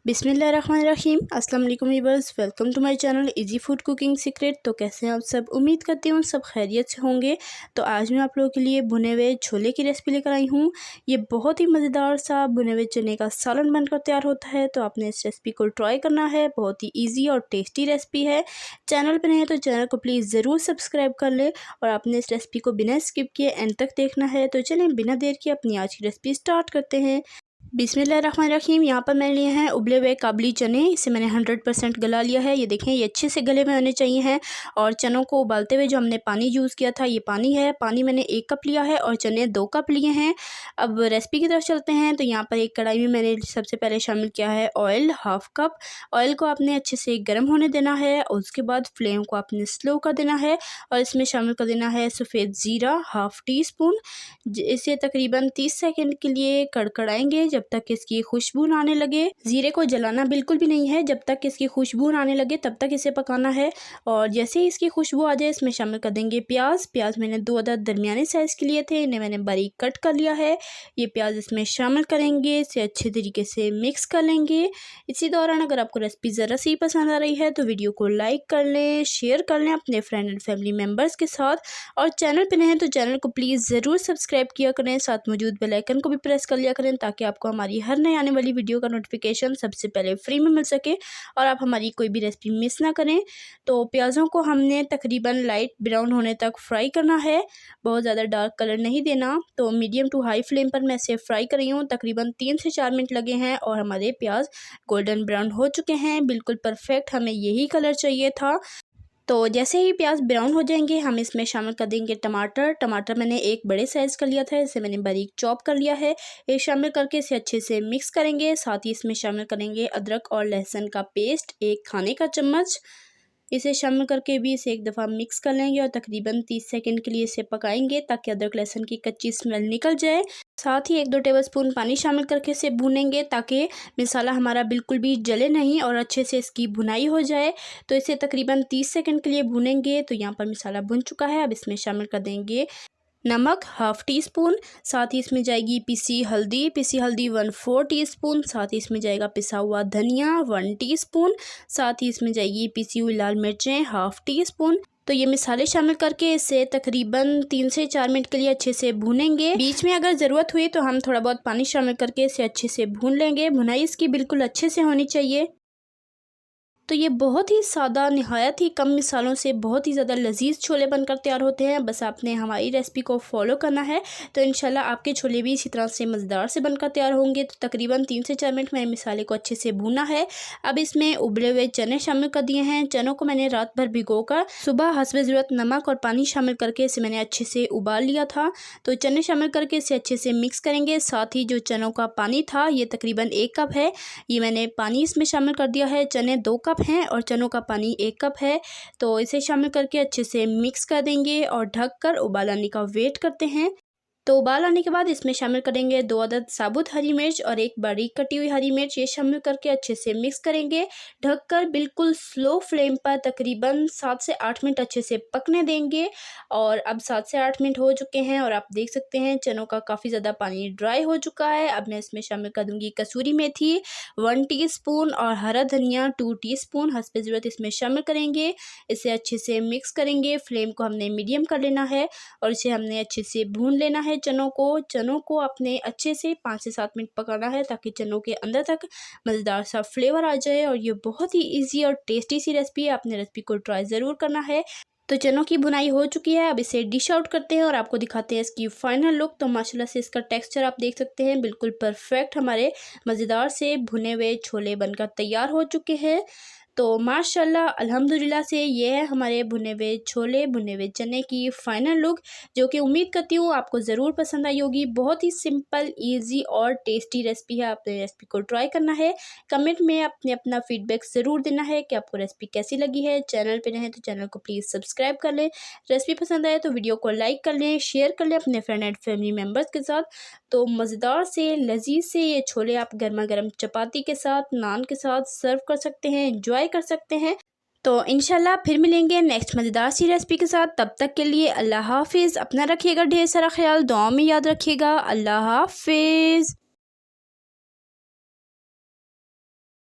बिस्मिल्लाहिर्रहमानिर्रहीम। अस्सलाम वालेकुम viewers, welcome to my channel easy food cooking secret. तो कैसे हैं आप सब? उम्मीद करती हूँ सब खैरियत से होंगे। तो आज मैं आप लोगों के लिए भुने हुए छोले की रेसिपी लेकर आई हूँ। ये बहुत ही मज़ेदार सा भुने हुए चने का सालन बनकर तैयार होता है। तो आपने इस रेसिपी को ट्राई करना है, बहुत ही ईजी और टेस्टी रेसिपी है। चैनल पर नहीं तो चैनल को प्लीज़ ज़रूर सब्सक्राइब कर लें और आपने इस रेसिपी को बिना स्किप किए एंड तक देखना है। तो चलें बिना देर के अपनी आज की रेसिपी स्टार्ट करते हैं। बिस्मिल्लाहिर्रहमानिर्रहीम। यहाँ पर मैंने लिए हैं उबले हुए काबली चने। इसे मैंने 100% गला लिया है। ये देखें, ये अच्छे से गले में होने चाहिए हैं। और चनों को उबालते हुए जो हमने पानी यूज़ किया था, ये पानी है। पानी मैंने 1 कप लिया है और चने 2 कप लिए हैं। अब रेसिपी की तरफ चलते हैं। तो यहाँ पर एक कढ़ाई में मैंने सबसे पहले शामिल किया है ऑयल, 1/2 कप। ऑयल को आपने अच्छे से गर्म होने देना है और उसके बाद फ्लेम को आपने स्लो कर देना है और इसमें शामिल कर देना है सफ़ेद ज़ीरा 1/2 टीस्पून। इसे तकरीबन 30 सेकंड के लिए कड़कड़ाएंगे जब तक इसकी खुशबू ना आने लगे। ज़ीरे को जलाना बिल्कुल भी नहीं है, जब तक इसकी खुशबू ना आने लगे तब तक इसे पकाना है। और जैसे ही इसकी खुशबू आ जाए इसमें शामिल कर देंगे प्याज। प्याज मैंने 2 अदद दरमियाने साइज़ के लिए थे, इन्हें मैंने बारीक कट कर लिया है। ये प्याज इसमें शामिल करेंगे, इसे अच्छे तरीके से मिक्स कर लेंगे। इसी दौरान अगर आपको रेसिपी ज़रा सी पसंद आ रही है तो वीडियो को लाइक कर लें, शेयर कर लें अपने फ्रेंड एंड फैमिली मेम्बर्स के साथ। और चैनल पर नए हैं तो चैनल को प्लीज़ ज़रूर सब्सक्राइब किया करें, साथ मौजूद बेल आइकन को भी प्रेस कर लिया करें ताकि आपको हमारी हर नई आने वाली वीडियो का नोटिफिकेशन सबसे पहले फ्री में मिल सके और आप हमारी कोई भी रेसिपी मिस ना करें। तो प्याज़ों को हमने तकरीबन लाइट ब्राउन होने तक फ्राई करना है, बहुत ज़्यादा डार्क कलर नहीं देना। तो मीडियम टू हाई फ्लेम पर मैं इसे फ्राई कर रही हूँ। तकरीबन 3 से 4 मिनट लगे हैं और हमारे प्याज गोल्डन ब्राउन हो चुके हैं। बिल्कुल परफेक्ट, हमें यही कलर चाहिए था। तो जैसे ही प्याज ब्राउन हो जाएंगे हम इसमें शामिल कर देंगे टमाटर। टमाटर मैंने एक बड़े साइज़ का लिया था, इसे मैंने बारीक चॉप कर लिया है। ये शामिल करके इसे अच्छे से मिक्स करेंगे। साथ ही इसमें शामिल करेंगे अदरक और लहसुन का पेस्ट 1 खाने का चम्मच। इसे शामिल करके भी इसे एक दफ़ा मिक्स कर लेंगे और तकरीबन 30 सेकंड के लिए इसे पकाएंगे ताकि अदरक लहसुन की कच्ची स्मेल निकल जाए। साथ ही 1-2 टेबलस्पून पानी शामिल करके इसे भूनेंगे ताकि मसाला हमारा बिल्कुल भी जले नहीं और अच्छे से इसकी भुनाई हो जाए। तो इसे तकरीबन 30 सेकंड के लिए भूनेंगे। तो यहाँ पर मसाला भुन चुका है। अब इसमें शामिल कर देंगे नमक 1/2 टीस्पून। साथ ही इसमें जाएगी पिसी हल्दी 1/4 टीस्पून। साथ ही इसमें जाएगा पिसा हुआ धनिया 1 टीस्पून। साथ ही इसमें जाएगी पिसी हुई लाल मिर्चें 1/2 टीस्पून। तो ये मसाले शामिल करके इसे तकरीबन 3 से 4 मिनट के लिए अच्छे से भूनेंगे। बीच में अगर ज़रूरत हुई तो हम थोड़ा बहुत पानी शामिल करके इसे अच्छे से भून लेंगे। भुनाई इसकी बिल्कुल अच्छे से होनी चाहिए। तो ये बहुत ही सादा, निहायत ही कम मसालों से बहुत ही ज़्यादा लजीज छोले बनकर तैयार होते हैं। बस आपने हमारी रेसिपी को फॉलो करना है तो इंशाल्लाह आपके छोले भी इसी तरह से मज़ेदार से बनकर तैयार होंगे। तो तकरीबन 3 से 4 मिनट मैंने मसाले को अच्छे से भूना है। अब इसमें उबले हुए चने शामिल कर दिए हैं। चनों को मैंने रात भर भिगोकर सुबह हस्ब ज़रूरत नमक और पानी शामिल करके इसे मैंने अच्छे से उबाल लिया था। तो चने शामिल करके इसे अच्छे से मिक्स करेंगे। साथ ही जो चनों का पानी था ये तकरीबन 1 कप है, ये मैंने पानी इसमें शामिल कर दिया है। चने 2 कप हैं और चनों का पानी 1 कप है। तो इसे शामिल करके अच्छे से मिक्स कर देंगे और ढककर उबाल आने का वेट करते हैं। तो उबाल आने के बाद इसमें शामिल करेंगे 2 अदद साबुत हरी मिर्च और 1 बारीक कटी हुई हरी मिर्च। ये शामिल करके अच्छे से मिक्स करेंगे। ढककर बिल्कुल स्लो फ्लेम पर तकरीबन 7 से 8 मिनट अच्छे से पकने देंगे। और अब 7 से 8 मिनट हो चुके हैं और आप देख सकते हैं चनों का काफ़ी ज़्यादा पानी ड्राई हो चुका है। अब मैं इसमें शामिल कर दूँगी कसूरी मेथी 1 टीस्पून और हरा धनिया 2 टीस्पून हस्ब ज़रूरत इसमें शामिल करेंगे। इसे अच्छे से मिक्स करेंगे। फ्लेम को हमने मीडियम कर लेना है और इसे हमने अच्छे से भून लेना है। चनों को अपने अच्छे से 5 से 7 मिनट पकाना है ताकि चनों के अंदर तक मज़ेदार सा फ्लेवर आ जाए। और ये बहुत ही इजी और टेस्टी सी रेसिपी है, आपने रेसिपी को ट्राई ज़रूर करना है। तो चनों की भुनाई हो चुकी है। अब इसे डिश आउट करते हैं और आपको दिखाते हैं इसकी फाइनल लुक। तो माशाल्लाह से इसका टेक्सचर आप देख सकते हैं, बिल्कुल परफेक्ट हमारे मज़ेदार से भुने हुए छोले बनकर तैयार हो चुके हैं। तो माशाल्लाह अल्हम्दुलिल्लाह से ये है हमारे भुने हुए छोले, भुने हुए चने की फ़ाइनल लुक, जो कि उम्मीद करती हूँ आपको ज़रूर पसंद आई होगी। बहुत ही सिंपल, इजी और टेस्टी रेसिपी है, आपने रेसिपी को ट्राई करना है। कमेंट में आपने अपना फ़ीडबैक ज़रूर देना है कि आपको रेसिपी कैसी लगी है। चैनल पे रहें तो चैनल को प्लीज़ सब्सक्राइब कर लें। रेसिपी पसंद आए तो वीडियो को लाइक कर लें, शेयर कर लें अपने फ्रेंड एंड फैमिली मेम्बर्स के साथ। तो मज़ेदार से, लजीज से ये छोले आप गर्मा गर्म चपाती के साथ, नान के साथ सर्व कर सकते हैं, एंजॉय कर सकते हैं। तो इंशाल्लाह फिर मिलेंगे नेक्स्ट मज़ेदार सी रेसिपी के साथ। तब तक के लिए अल्लाह हाफिज़। अपना रखिएगा ढेर सारा ख्याल, दुआ में याद रखिएगा। अल्लाह हाफिज़।